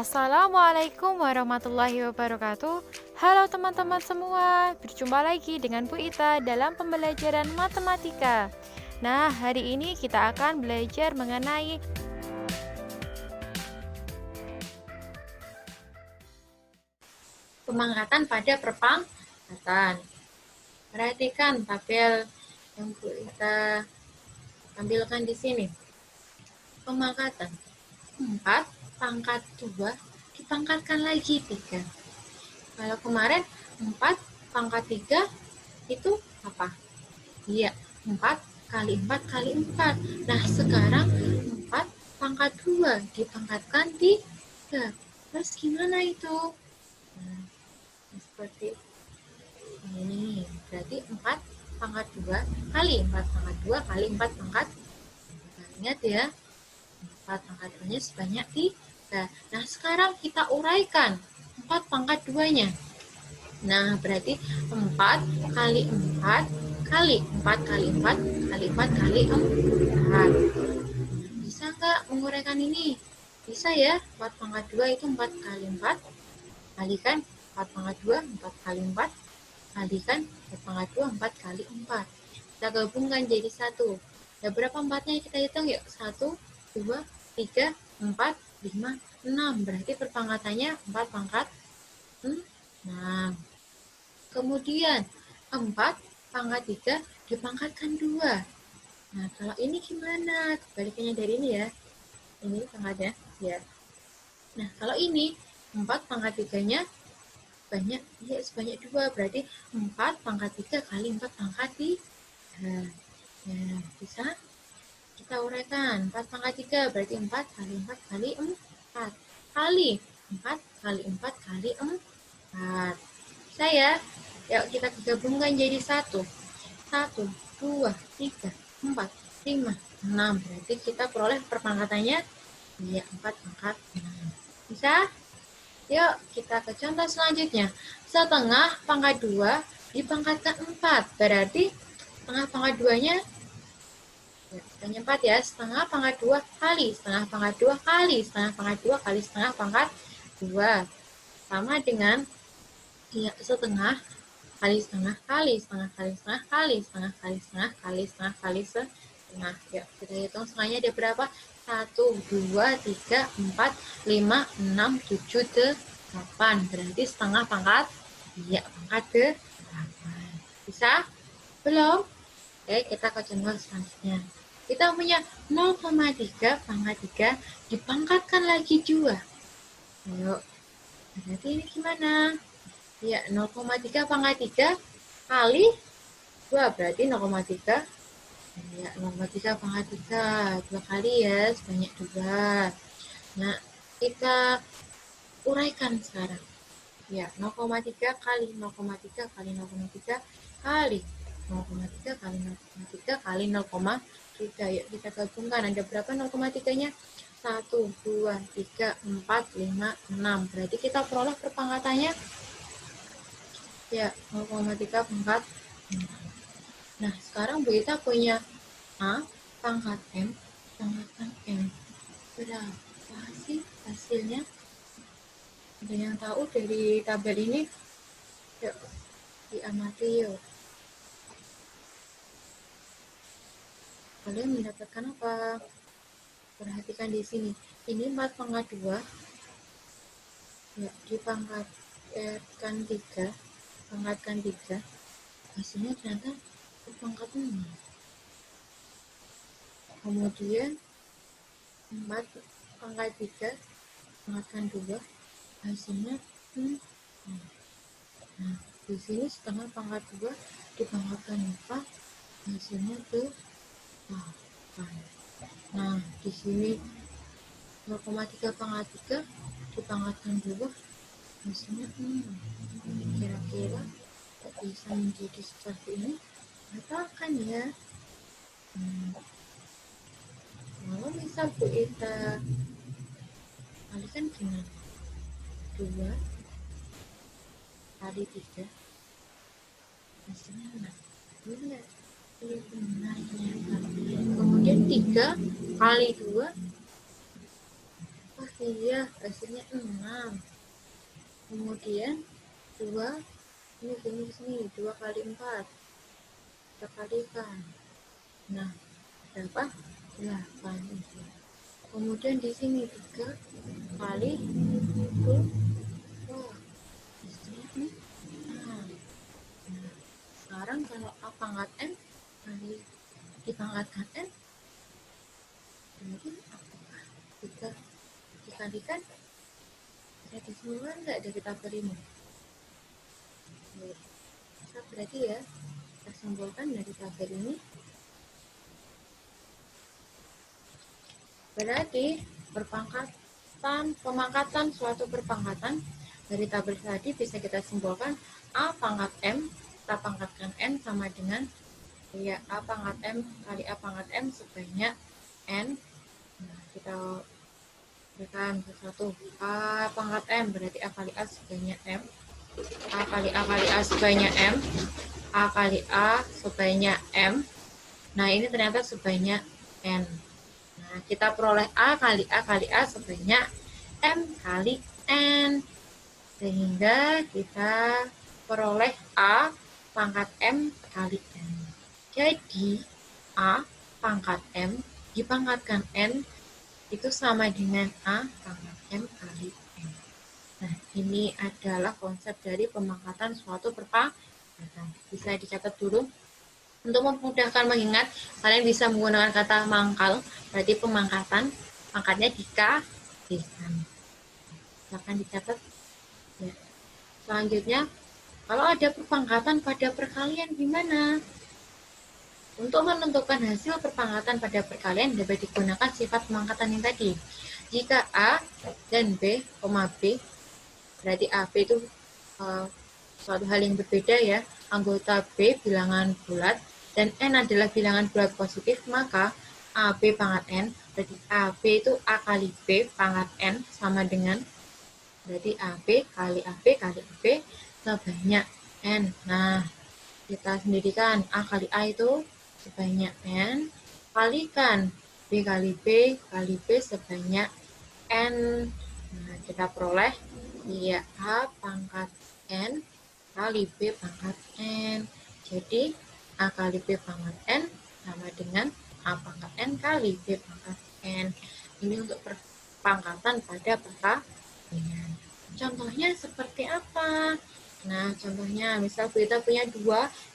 Assalamualaikum warahmatullahi wabarakatuh. Halo teman-teman semua, berjumpa lagi dengan Bu Ita dalam pembelajaran matematika. Nah, hari ini kita akan belajar mengenai pemangkatan pada perpangkatan. Perhatikan tabel yang Bu Ita tampilkan di sini. Pemangkatan 4 pangkat 2 dipangkatkan lagi 3. Kalau kemarin 4 pangkat 3 itu apa? Iya, 4 kali 4 kali 4. Nah, sekarang 4 pangkat 2 dipangkatkan 3. Terus gimana itu? Nah, seperti ini. Berarti 4 pangkat 2 kali 4 pangkat 2 kali 4 pangkat. Nah, ingat ya, 4 pangkat 2-nya sebanyak 3. Nah, sekarang kita uraikan 4 pangkat 2-nya. Nah, berarti 4 kali 4 kali 4 kali 4 kali 4 kali 4. Bisa nggak menguraikan ini? Bisa ya, 4 pangkat 2 itu 4 kali 4 kalikan 4 pangkat 2, 4 kali 4 kalikan 4 pangkat 2, 4 kali 4. Kita gabungkan jadi 1. Ada berapa 4-nya kita hitung yuk? 1, 2, 3, 4, 5, 6. Berarti perpangkatannya 4 pangkat 6. Kemudian 4 pangkat 3 dipangkatkan 2. Nah, kalau ini gimana? Kebalikannya dari ini ya. Ini pangkatnya. Ya. Nah, kalau ini 4 pangkat 3-nya banyak, ya sebanyak 2, berarti 4 pangkat 3 kali 4 pangkat 3. Nah, bisa kita uraikan 4 pangkat 3 berarti 4 kali 4 kali 4 kali 4 kali 4 kali 4. Bisa ya? Yuk kita gabungkan jadi 1. 1, 2, 3, 4, 5, 6. Berarti kita peroleh perpangkatannya ya 4 pangkat 6. Bisa? Yuk kita ke contoh selanjutnya. Setengah pangkat 2 dipangkatkan 4. Berarti setengah pangkat 2-nya ya, setengahnya 4 ya. Setengah pangkat 2 kali setengah pangkat 2 kali setengah pangkat 2 kali setengah pangkat 2. Sama dengan ya, setengah kali setengah kali setengah kali setengah kali setengah kali setengah kali setengah kali setengah. Ya, kita hitung setengahnya ada berapa? 1, 2, 3, 4, 5, 6, 7, 8. Berarti setengah pangkat ya pangkat 8. Bisa? Belum? Oke, kita ke contoh selanjutnya. Kita punya 0,3 pangkat 3 dipangkatkan lagi 2. Ayo, berarti ini gimana? Ya, 0,3 pangkat 3 kali 2, berarti 0,3. Ya, 0,3 pangkat 3, 2 kali ya, sebanyak 2. Nah, kita uraikan sekarang. Ya, 0,3 kali 0,3 kali 0,3 kali 0,3 kali 0,3 kali 0,3. Yuk kita gabungkan. Ada berapa 0,3-nya? 1, 2, 3, 4, 5, 6. Berarti kita peroleh perpangkatannya ya 0,3 pangkat 6. Nah, sekarang Bu Ita punya A pangkat M pangkatan M. Berapa sih hasilnya? Ada yang tahu dari tabel ini? Yuk, diamati yuk. Kalian mendapatkan apa? Perhatikan di sini. Ini 4 pangkat 2. Ya, dipangkatkan 3. Pangkatkan 3. Hasilnya ternyata pangkat 6. Kemudian 4 pangkat 3. Pangkatkan 2. Hasilnya 6. Nah, di sini setengah pangkat 2 dipangkatkan 4. Hasilnya 8. Nah, di sini 0,3 pangkat 3 dipangkatkan 2 hasilnya 6. Kira-kira kok bisa menjadi seperti ini? Katakan ya. Kalau misal Bu Ita kalikan gimana? 2 kali 3 hasilnya 6. Benar. Ini benar ternyata. Kemudian 3 kali 2 Iya, hasilnya 6. Kemudian 2, ini sini 2 kali 4. Kita kalikan. Nah, berapa? 8. Kemudian di sini 3 kali 2. Hasilnya 6. Nah, sekarang kalau A pangkat N kali dipangkatkan N, berarti apakah 3 dikalikan jadi 9 enggak dari tabel ini? Bisa berarti ya, kita simpulkan dari tabel ini. Berarti pemangkatan suatu perpangkatan dari tabel tadi bisa kita simpulkan A pangkat M, kita pangkatkan N sama dengan ya A pangkat M kali A pangkat M sebanyak N. Nah, kita berikan satu A pangkat M berarti A kali A sebanyak M, A kali A kali A sebanyak M, A kali A sebanyak M. Nah, ini ternyata sebanyak N. Nah, kita peroleh A kali A kali A sebanyak M kali N. Sehingga kita peroleh A pangkat M kali N. Jadi, A pangkat M dipangkatkan N itu sama dengan A pangkat M kali N. Nah, ini adalah konsep dari pemangkatan suatu perpangkatan. Bisa dicatat dulu. Untuk memudahkan mengingat, kalian bisa menggunakan kata mangkal, berarti pemangkatan, pangkatnya dikalikan. Silahkan dicatat. Ya. Selanjutnya, kalau ada perpangkatan pada perkalian gimana? Untuk menentukan hasil perpangkatan pada perkalian dapat digunakan sifat pemangkatan yang tadi. Jika A dan B, B, berarti AB itu suatu hal yang berbeda ya, anggota B bilangan bulat, dan N adalah bilangan bulat positif, maka AB pangkat N, berarti AB itu A kali B pangkat N sama dengan, berarti AB kali AB kali AB sebanyak N. Nah, kita sendirikan A kali A itu sebanyak N, kalikan B kali B kali B sebanyak N. Nah, kita peroleh ya A pangkat N kali B pangkat N. Jadi, A kali B pangkat N sama dengan A pangkat N kali B pangkat N. Ini untuk perpangkatan pada perkalian. Contohnya seperti apa? Nah, contohnya misal kita punya 2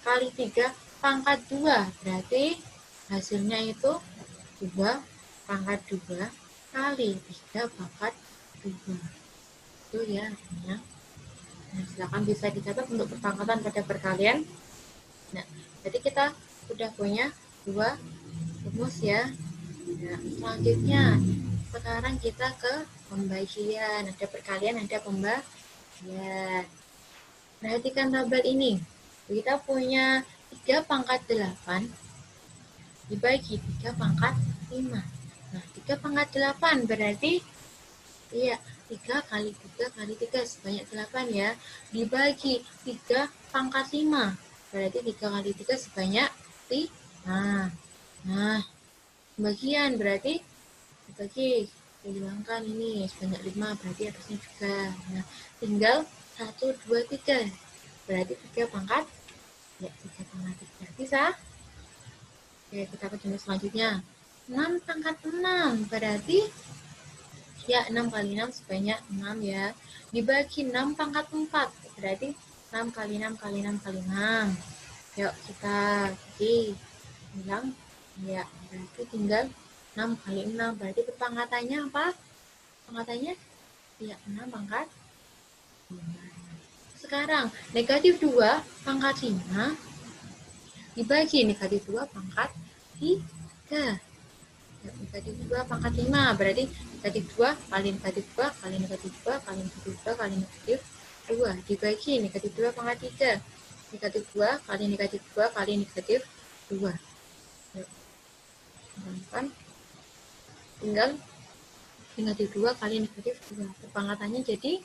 kali 3 pangkat 2. Berarti hasilnya itu 2 pangkat 2 kali 3 pangkat 2. Itu ya artinya. Nah, silakan bisa dicatat untuk perpangkatan pada perkalian. Nah, jadi kita sudah punya 2 rumus ya. Nah, selanjutnya sekarang kita ke pembagian. Ada perkalian, ada pembagian. Perhatikan tabel ini. Kita punya 3 pangkat 8 dibagi 3 pangkat 5. Nah, 3 pangkat 8 berarti iya 3 kali 3 kali 3 sebanyak 8 ya. Dibagi 3 pangkat 5. Berarti 3 kali 3 sebanyak 5. Nah, pembagian berarti dibagi, hilangkan ini sebanyak 5 berarti atasnya juga. Nah, tinggal 1, 2, 3. Berarti 3 pangkat ya 3 pangkat 3. Bisa? Oke, kita ke jenis selanjutnya. 6 pangkat 6 berarti ya 6 kali 6 sebanyak 6 ya. Dibagi 6 pangkat 4 berarti 6 kali 6 kali 6 kali 6. Yuk kita bagi bilang ya berarti tinggal 6 kali 6 berarti perpangkatannya apa? Pangkatannya ya 6 pangkat 5. Sekarang negatif 2 pangkat 5 dibagi negatif 2 pangkat 3. Negatif 2 pangkat 5 berarti negatif 2 kali negatif 2 kali negatif 2 kali negatif 2 kali negatif 2 dibagi negatif 2 pangkat 3. Negatif 2 kali negatif 2 kali negatif 2. Tinggal negatif 2 kali negatif 2. Perpangkatannya jadi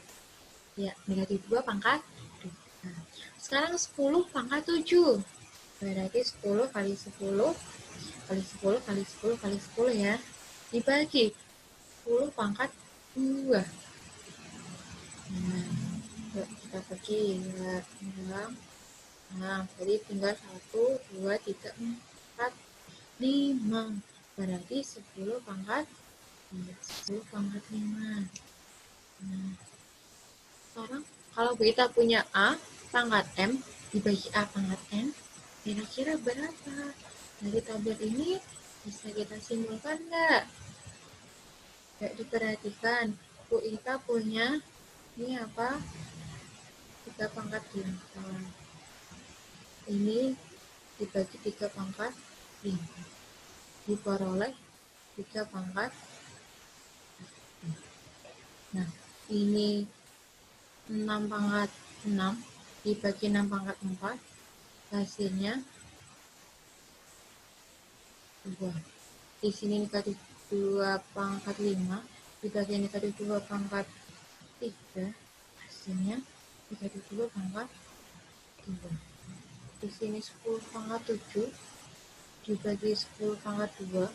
ya negatif 2 pangkat 3. Sekarang 10 pangkat 7. Berarti 10 kali 10 kali 10 kali 10 kali 10 ya. Dibagi 10 pangkat 2. Nah, yuk kita bagi ya. Nah, jadi tinggal 1, 2, 3, 4, 5. Berarti 10 pangkat 10 pangkat 5. Nah, sekarang kalau kita punya A pangkat M dibagi A pangkat N, kira-kira berapa? Dari tabel ini bisa kita simpulkan nggak? Yuk diperhatikan, Bu Ita punya ini apa? 3 pangkat 8. Ini dibagi 3 pangkat 5. Diperoleh 3 pangkat. Nah, ini 6 pangkat 6 dibagi 6 pangkat 4, hasilnya 2. Di sini negatif 2 pangkat 5 dibagi negatif 2 pangkat 3, hasilnya negatif 2 pangkat 2. Di sini 10 pangkat 7 dibagi 10 pangkat 2,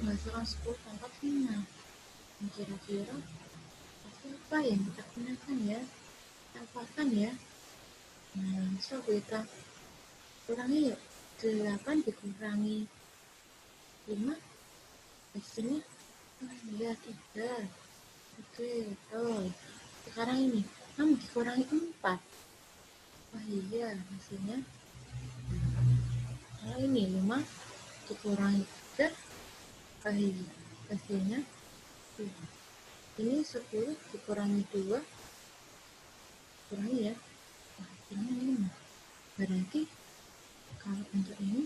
menghasilkan 10 pangkat 5. Kira-kira apa yang kita gunakan ya? Apakan ya? Nah, so kita kurangi yuk. 8 dikurangi 5, hasilnya ya 3. Oke, tuh. Sekarang ini 6 dikurangi 4. Wah iya, hasilnya. Kalau ini 5 dikurangi 3, wah iya, hasilnya 2. Ini 10 dikurangi 2, kurangi ya, wah hasilnya 5. Berarti kalau untuk ini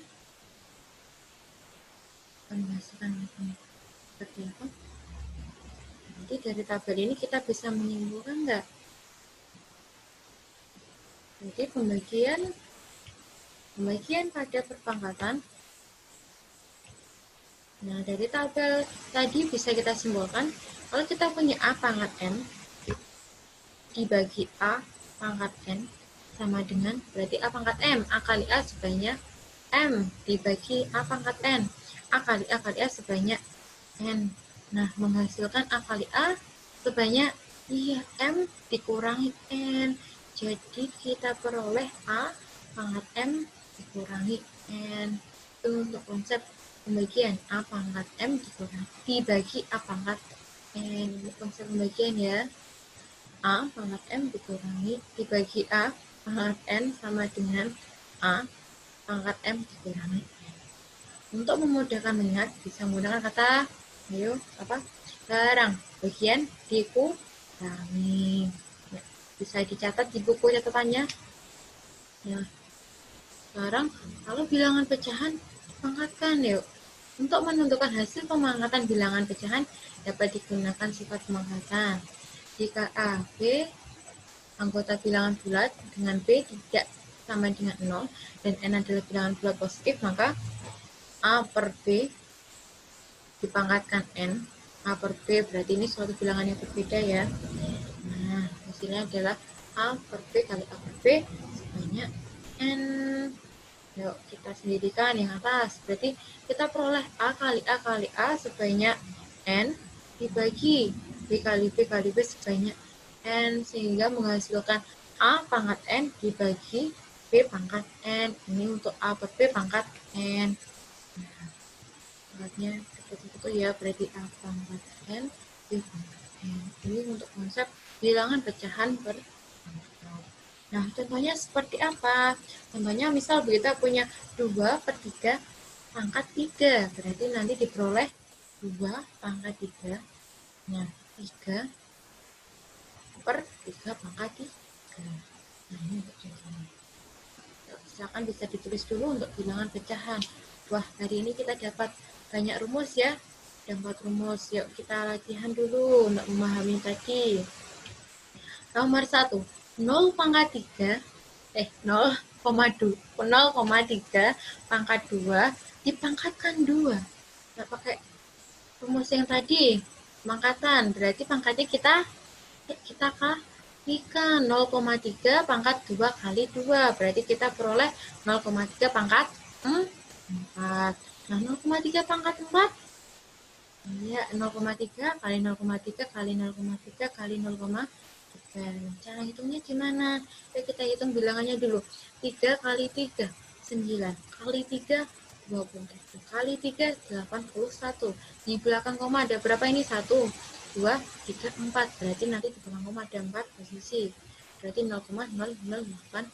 akan menghasilkan seperti apa? Jadi dari tabel ini kita bisa menyimpulkan enggak? Jadi pembagian pada perpangkatan. Nah, dari tabel tadi bisa kita simpulkan kalau kita punya A pangkat N dibagi A pangkat N sama dengan berarti A pangkat M, A kali A sebanyak M dibagi A pangkat N, A kali A sebanyak N. Nah, menghasilkan A kali A sebanyak M dikurangi N. Jadi kita peroleh A pangkat M dikurangi N. Itu untuk konsep pembagian A pangkat M dibagi A pangkat N. Ini konsep pembagian ya. A pangkat M dibagi A pangkat N sama dengan A pangkat M dikurangi N. Untuk memudahkan mengingat, bisa menggunakan kata, sekarang bagian dikurangi. Ya, bisa dicatat di buku catatannya. Ya. Sekarang, kalau bilangan pecahan, pangkatkan yuk. Untuk menentukan hasil pemangkatan bilangan pecahan, dapat digunakan sifat pemangkatan. Jika A, B, anggota bilangan bulat dengan B tidak sama dengan 0 dan N adalah bilangan bulat positif, maka A per B dipangkatkan N. A per B berarti ini suatu bilangan yang berbeda ya. Nah, hasilnya adalah A per B kali A per B sebanyak N. Yuk, kita sendirikan yang atas. Berarti kita peroleh A kali A sebanyak N dibagi B kali B sebanyak N, sehingga menghasilkan A pangkat N dibagi B pangkat N. Ini untuk A per B pangkat N. Nah, pangkatnya seperti itu ya, berarti A pangkat N B pangkat N. Ini untuk konsep bilangan pecahan per pangkat. Nah, contohnya seperti apa? Contohnya misal kita punya 2/3 pangkat 3. Berarti nanti diperoleh 2 pangkat 3. Nah, 3/3 pangkat 3. Nah, ini untuk contohnya. Silakan bisa ditulis dulu untuk bilangan pecahan. Wah, hari ini kita dapat banyak rumus ya. Dapat rumus. Yuk kita latihan dulu untuk memahami tadi. Nomor 1. 0 pangkat 3 0,3 pangkat 2 dipangkatkan 2. Kita pakai rumus yang tadi, pangkatan, berarti pangkatnya kita kalikan 0,3 pangkat 2 kali 2, berarti kita peroleh 0,3 pangkat 4. Nah, 0,3 pangkat 4 Ya, 0,3 kali 0,3 kali 0,3 kali 0,3. Cara hitungnya gimana? Yuk kita hitung bilangannya dulu. 3 kali 3, 9. Kali 3, 27. Kali 3, 81. Di belakang koma ada berapa ini? 1, 2, 3, 4. Berarti nanti di belakang koma ada 4 posisi. Berarti 0,008.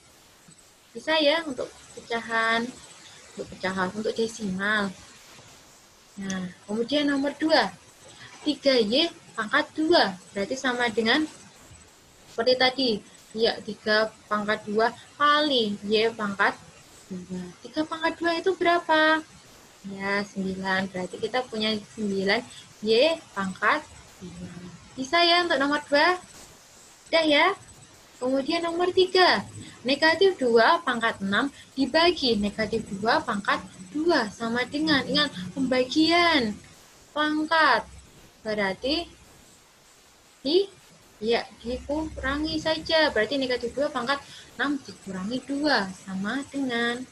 Bisa ya untuk pecahan, untuk desimal. Nah, kemudian nomor 2. 3Y pangkat 2. Berarti sama dengan seperti tadi. Ya, 3 pangkat 2 kali Y pangkat 2. 3 pangkat 2 itu berapa? Ya, 9. Berarti kita punya 9 Y pangkat 2. Bisa ya untuk nomor 2? Udah ya? Kemudian nomor 3. Negatif 2 pangkat 6 dibagi negatif 2 pangkat 2 sama dengan, ingat, pembagian pangkat. Berarti dikurangi saja. Berarti negatif 2 pangkat 6 dikurangi 2 sama dengan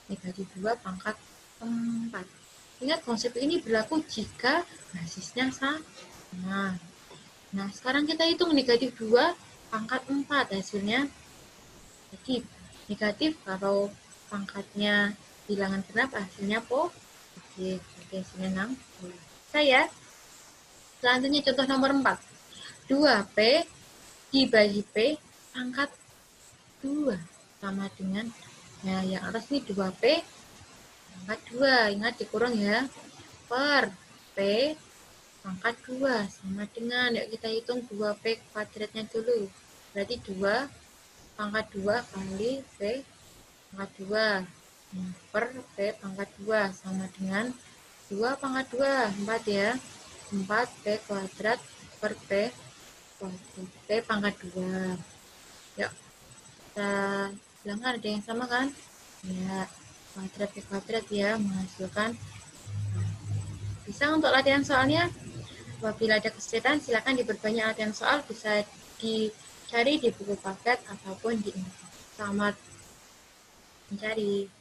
negatif 2 pangkat 4. Ingat, konsep ini berlaku jika basisnya sama. Nah, sekarang kita hitung negatif 2 pangkat 4 hasilnya. Jadi, negatif kalau pangkatnya bilangan genap hasilnya positif. Jadi hasilnya 60. Saya selanjutnya contoh nomor 4. 2P dibagi P pangkat 2 sama dengan, ya yang atas ini 2P pangkat 2, ingat dikurang ya, per P pangkat 2 sama dengan, yuk kita hitung 2P kuadratnya dulu. Berarti 2 pangkat 2 kali P pangkat 2 per P pangkat 2 sama dengan 2 pangkat 2, 4 ya, 4P kuadrat per P P pangkat 2. Yuk, kita bilang ada yang sama kan? Ya, kuadrat P kuadrat ya, menghasilkan. Bisa untuk latihan soalnya. Apabila ada kesulitan, silakan diperbanyak latihan soal, bisa dicari di buku paket ataupun di internet. Selamat mencari.